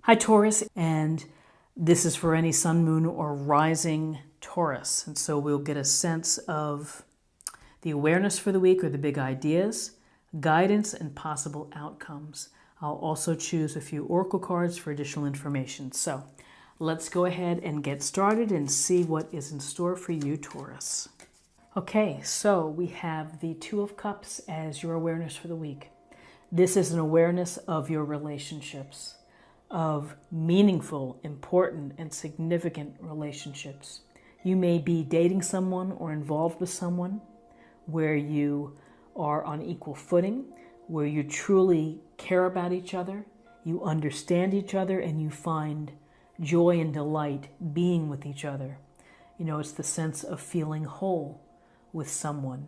Hi Taurus, and this is for any sun, moon, or rising Taurus. And so we'll get a sense of the awareness for the week or the big ideas, guidance, and possible outcomes. I'll also choose a few oracle cards for additional information. So let's go ahead and get started and see what is in store for you, Taurus. Okay, so we have the Two of Cups as your awareness for the week. This is an awareness of your relationships, of meaningful, important, and significant relationships. You may be dating someone or involved with someone where you are on equal footing, where you truly care about each other, you understand each other, and you find joy and delight being with each other. You know, it's the sense of feeling whole with someone.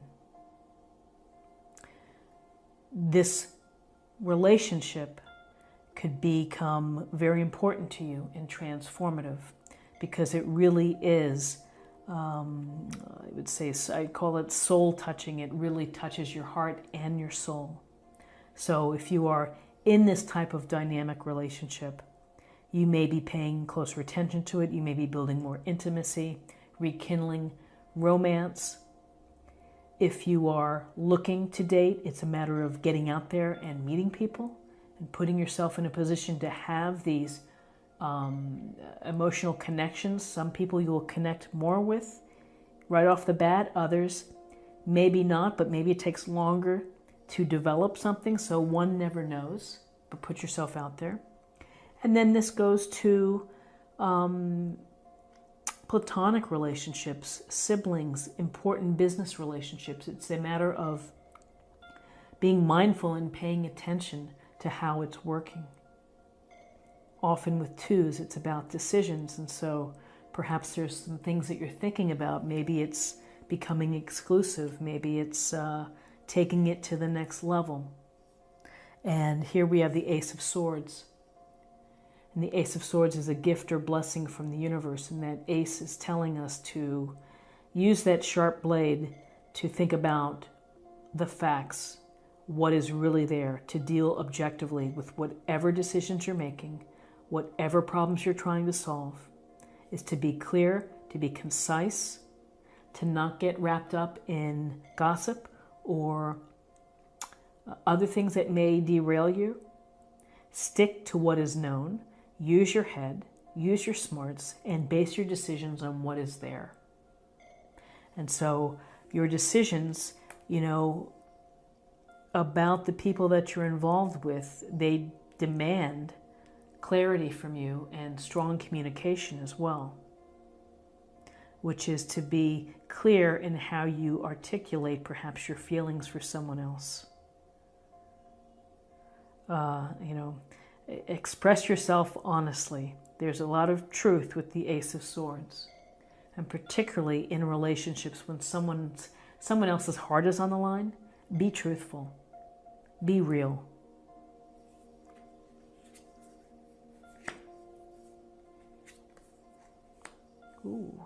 This relationship could become very important to you and transformative because it really is, I would say, I call it soul touching. It really touches your heart and your soul. So if you are in this type of dynamic relationship, you may be paying closer attention to it. You may be building more intimacy, rekindling romance. If you are looking to date, it's a matter of getting out there and meeting people and putting yourself in a position to have these emotional connections. Some people you will connect more with right off the bat. Others, maybe not, but maybe it takes longer to develop something. So one never knows, but put yourself out there. And then this goes to platonic relationships, siblings, important business relationships. It's a matter of being mindful and paying attention to how it's working. Often with twos, it's about decisions, and so perhaps there's some things that you're thinking about. Maybe it's becoming exclusive. Maybe it's taking it to the next level. And here we have the Ace of Swords. And the Ace of Swords is a gift or blessing from the universe, and that ace is telling us to use that sharp blade to think about the facts, what is really there, to deal objectively with whatever decisions you're making, whatever problems you're trying to solve, is to be clear, to be concise, to not get wrapped up in gossip or other things that may derail you. Stick to what is known. Use your head, use your smarts, and base your decisions on what is there. And so your decisions, you know, about the people that you're involved with, they demand clarity from you and strong communication as well, which is to be clear in how you articulate perhaps your feelings for someone else. Express yourself honestly. There's a lot of truth with the Ace of Swords, and particularly in relationships when someone else's heart is on the line. Be truthful. Be real. Ooh.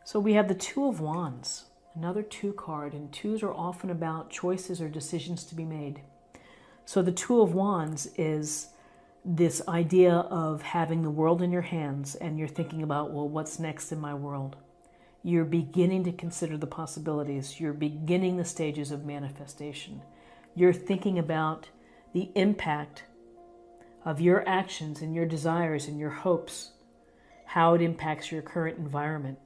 So we have the Two of Wands, another two card, and twos are often about choices or decisions to be made. So the Two of Wands is this idea of having the world in your hands, and you're thinking about, well, what's next in my world? You're beginning to consider the possibilities. You're beginning the stages of manifestation. You're thinking about the impact of your actions and your desires and your hopes, how it impacts your current environment.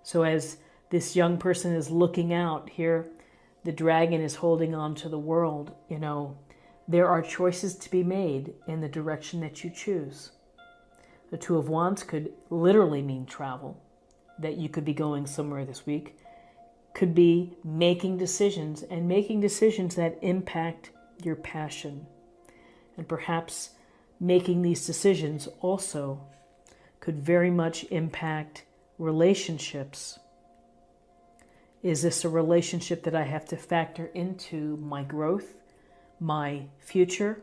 So as this young person is looking out here, the dragon is holding on to the world, you know, there are choices to be made in the direction that you choose. The Two of Wands could literally mean travel, that you could be going somewhere this week, could be making decisions, and making decisions that impact your passion. And perhaps making these decisions also could very much impact relationships. Is this a relationship that I have to factor into my growth, my future,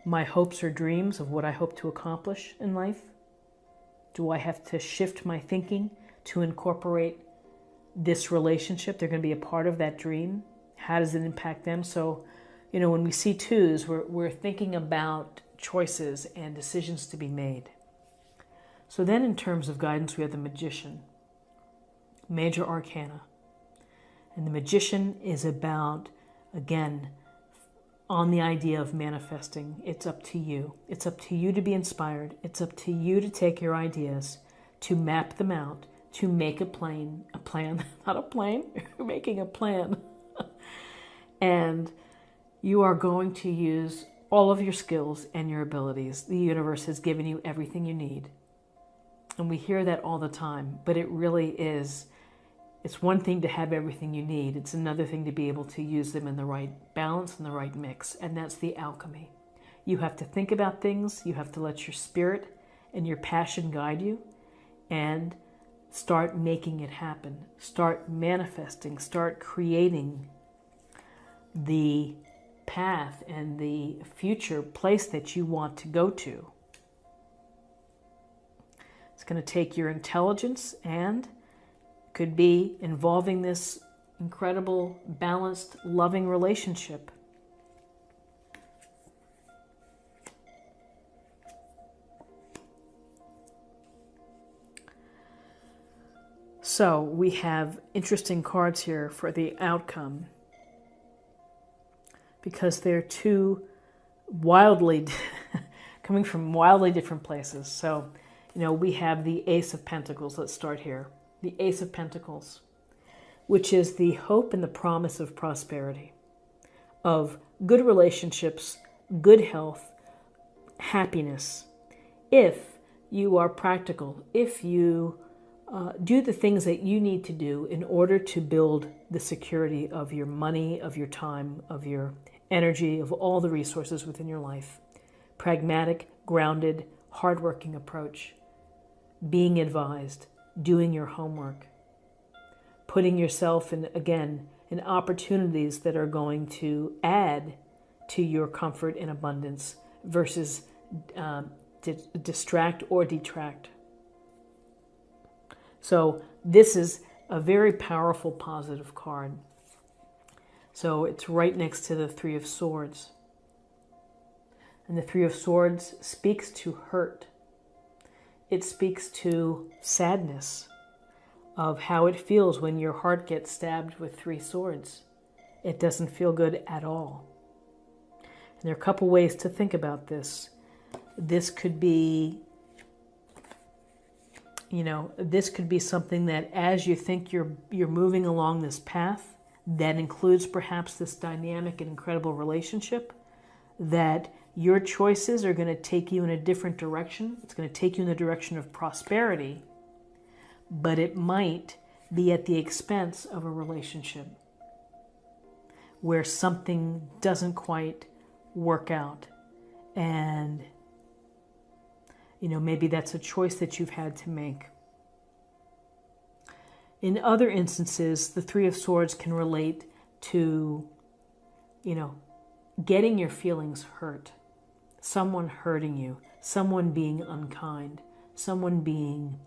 my hopes or dreams of what I hope to accomplish in life? Do I have to shift my thinking to incorporate this relationship? They're going to be a part of that dream. How does it impact them? So when we see twos, we're thinking about choices and decisions to be made. So then in terms of guidance, we have the Magician, major arcana. And the Magician is about, again, on the idea of manifesting. It's up to you. It's up to you to be inspired. It's up to you to take your ideas, to map them out, to make a plan, not a plane, you're making a plan. And you are going to use all of your skills and your abilities. The universe has given you everything you need. And we hear that all the time, but it really is, it's one thing to have everything you need. It's another thing to be able to use them in the right balance and the right mix. And that's the alchemy. You have to think about things. You have to let your spirit and your passion guide you and start making it happen. Start manifesting. Start creating the path and the future place that you want to go to. It's going to take your intelligence and could be involving this incredible, balanced, loving relationship. So we have interesting cards here for the outcome because they're two wildly, coming from wildly different places. So, we have the Ace of Pentacles. Let's start here. The Ace of Pentacles, which is the hope and the promise of prosperity, of good relationships, good health, happiness. If you are practical, if you do the things that you need to do in order to build the security of your money, of your time, of your energy, of all the resources within your life. Pragmatic, grounded, hardworking approach. Being advised, doing your homework, putting yourself in opportunities that are going to add to your comfort and abundance versus distract or detract. So this is a very powerful positive card. So it's right next to the Three of Swords. And the Three of Swords speaks to hurt. It speaks to sadness of how it feels when your heart gets stabbed with three swords. It doesn't feel good at all. And there are a couple ways to think about this. This could be, this could be something that as you think you're moving along this path, that includes perhaps this dynamic and incredible relationship, that your choices are going to take you in a different direction. It's going to take you in the direction of prosperity, but it might be at the expense of a relationship where something doesn't quite work out. And, maybe that's a choice that you've had to make. In other instances, the Three of Swords can relate to, getting your feelings hurt. Someone hurting you, someone being unkind, someone being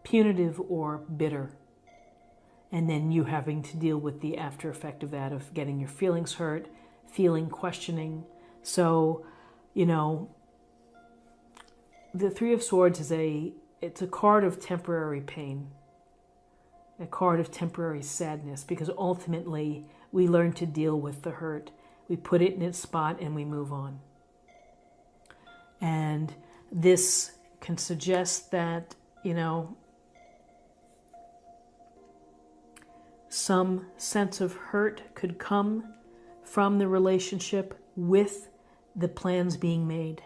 punitive or bitter. And then you having to deal with the after effect of that, of getting your feelings hurt, questioning. So, the Three of Swords it's a card of temporary pain, a card of temporary sadness, because ultimately we learn to deal with the hurt. We put it in its spot and we move on. And this can suggest that, some sense of hurt could come from the relationship with the plans being made,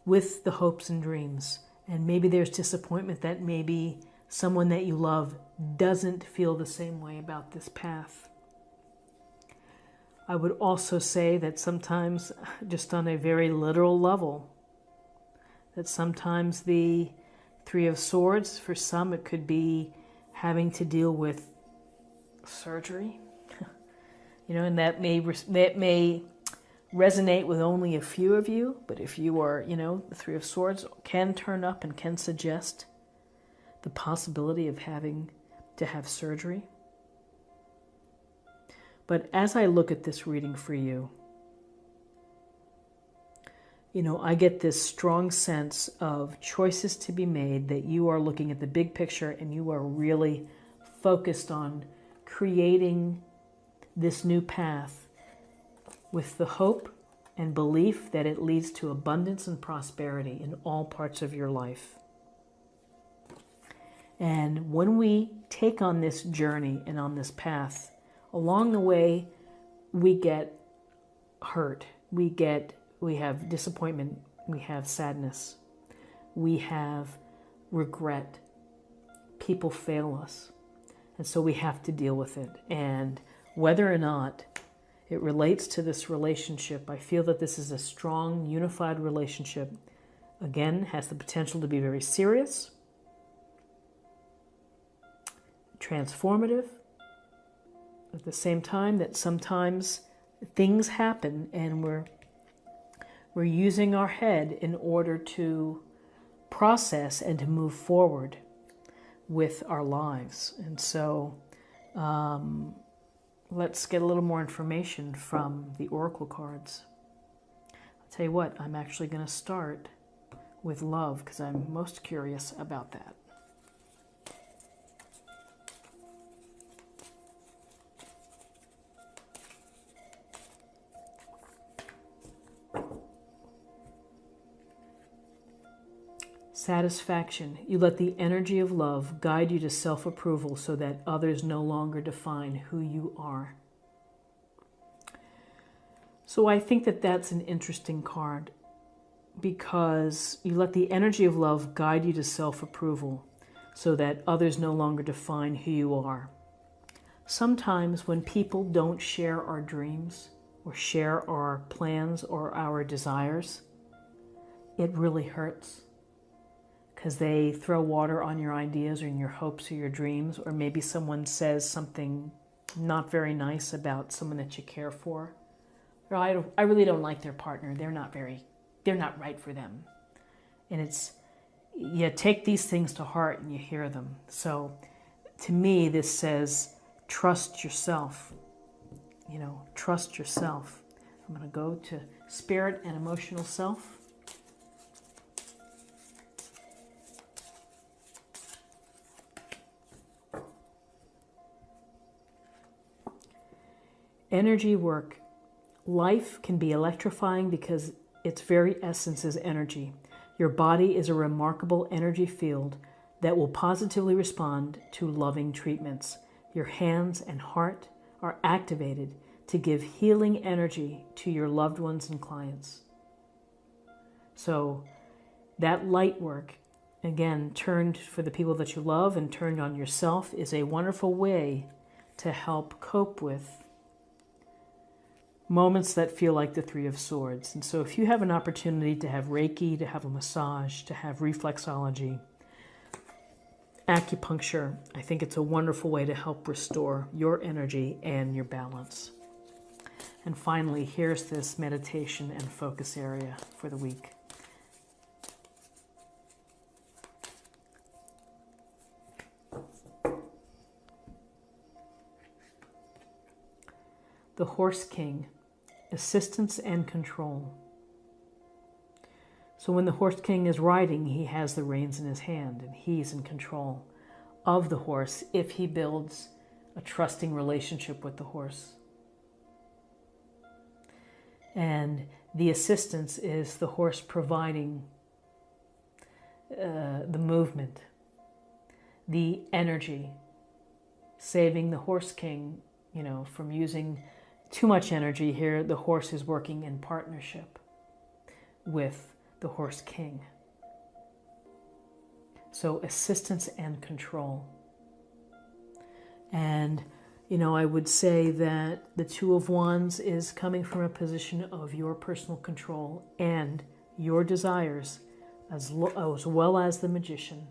with the hopes and dreams. And maybe there's disappointment that maybe someone that you love doesn't feel the same way about this path. I would also say that sometimes, just on a very literal level, that sometimes the Three of Swords, for some, it could be having to deal with surgery. And that may resonate with only a few of you, but if you are, the Three of Swords can turn up and can suggest the possibility of having to have surgery. But as I look at this reading for you, I get this strong sense of choices to be made, that you are looking at the big picture and you are really focused on creating this new path with the hope and belief that it leads to abundance and prosperity in all parts of your life. And when we take on this journey and on this path, along the way, we get hurt. We have disappointment. We have sadness. We have regret. People fail us. And so we have to deal with it. And whether or not it relates to this relationship, I feel that this is a strong, unified relationship. Again, has the potential to be very serious, transformative, at the same time that sometimes things happen and we're using our head in order to process and to move forward with our lives. And so let's get a little more information from the oracle cards. I'll tell you what, I'm actually going to start with love because I'm most curious about that. Satisfaction. You let the energy of love guide you to self-approval so that others no longer define who you are. So I think that that's an interesting card because you let the energy of love guide you to self-approval so that others no longer define who you are. Sometimes when people don't share our dreams or share our plans or our desires, it really hurts. Because they throw water on your ideas or in your hopes or your dreams, or maybe someone says something not very nice about someone that you care for. Or I really don't like their partner. They're not right for them. And you take these things to heart and you hear them. So to me, this says, trust yourself. Trust yourself. I'm going to go to spirit and emotional self. Energy work. Life can be electrifying because its very essence is energy. Your body is a remarkable energy field that will positively respond to loving treatments. Your hands and heart are activated to give healing energy to your loved ones and clients. So that light work, again, turned for the people that you love and turned on yourself, is a wonderful way to help cope with moments that feel like the Three of Swords. And so if you have an opportunity to have Reiki, to have a massage, to have reflexology, acupuncture, I think it's a wonderful way to help restore your energy and your balance. And finally, here's this meditation and focus area for the week. The Horse King. Assistance and control. So when the Horse King is riding, he has the reins in his hand and he's in control of the horse if he builds a trusting relationship with the horse. And the assistance is the horse providing the movement, the energy, saving the Horse King, from using too much energy. Here, the horse is working in partnership with the Horse King. So assistance and control. And, I would say that the Two of Wands is coming from a position of your personal control and your desires, as well as the Magician.